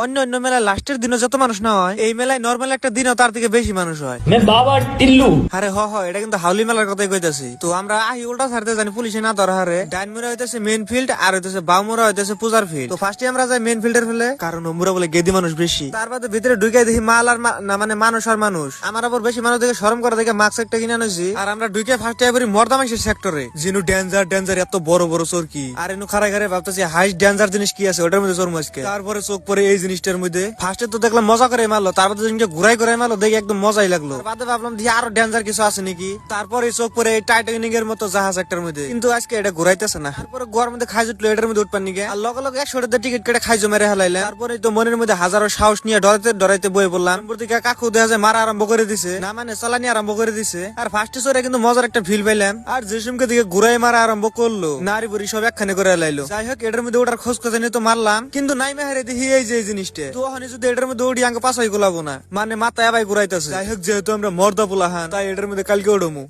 অন্য অন্য মেলায় লাস্টের দিনও যত মানুষ না হয়, এই মেলায় নর্মাল একটা দিনও তার থেকে বেশি মানুষ হয়। বাবা টিল্লু। আরে এটা কিন্তু হাউলি মেলার কথাই কইতাছি। তো আমরা আহি উল্টা ছাড়তে জানি পুলিশে না ধরা হারে। ডাইন মুরা হইতেছে মেইন ফিল্ড আর হইতেছে বাম মুরা হইতেছে পূজার ফিল্ড। তো ফার্স্টে আমরা যাই মেইন ফিল্ডের ফেলে, কারণ মুরা বলে গেদি মানুষ বেশি। তার বাদে ভিতরে ঢুকে দেখি মাল আর না মানে মানুষ আর মানুষ। আমার আবার বেশি মানুষ দেখে শরম করে দেখে মাস্ক একটা কিনে আনছি। আর আমরা ঢুকে ফার্স্টে এবারে মর্দা মাংসের সেক্টরে, জিনু ডেঞ্জার এত বড় বড় চোরকি। আর এনু খারা খারে ভাবতেছি হাইস্ট ডেঞ্জার জিনিস কি আছে ওটার মধ্যে চোর মাছকে। তারপরে চোখ পরে এই জিনিসটার মধ্যে। ফার্স্টে তো দেখলাম মজা করে মারলো, তারপরে জিনিসটা ঘুরাই করে মারলো, দেখে একদম মজাই লাগলো। বাদে ভাবলাম দিয়ে আরো ডেঞ্জার কিছু আছে নাকি। তারপরে চোখ পরে এই টাইটানিক এর মতো জাহাজ একটার মধ্যে, কিন্তু আজকে এটা ঘুরাইতেছে না। তারপরে গোয়ার মধ্যে খাই জুটলো, এটার মধ্যে উঠপান নিকে। আর লগে লগে 100 টাকা টিকিট কেটে খাইজো মেরে হালাইলে। তারপরে তো মনের মধ্যে হাজারো সাহস নিয়ে ডরাইতে বয়ে পড়লাম। দিকে কাকু দেখা যায় মারা আরম্ভ করে দিছে, না মানে চালানি আরম্ভ করে দিছে। আর ফার্স্টে চোরে কিন্তু মজার একটা ফিল পাইলাম। আর জেসুমকে দিকে ঘুরাই মারা আরম্ভ করলো, নারী বুড়ি সব একখানে করে লাইলো। যাই হোক এটার মধ্যে ওটার খোঁজ খোঁজে নিয়ে তো মারলাম, কিন্তু নাই মেহারে দেখি এই যে জিনিসটা। তো ওখানে যদি এটার মধ্যে উড়ি আগে পাশাই গোলাবো না, মানে মাথায় আবাই ঘুরাইতেছে। যাই হোক যেহেতু আমরা মর্দা পোলাহান, তাই এটার মধ্যে কালকে উড়মু।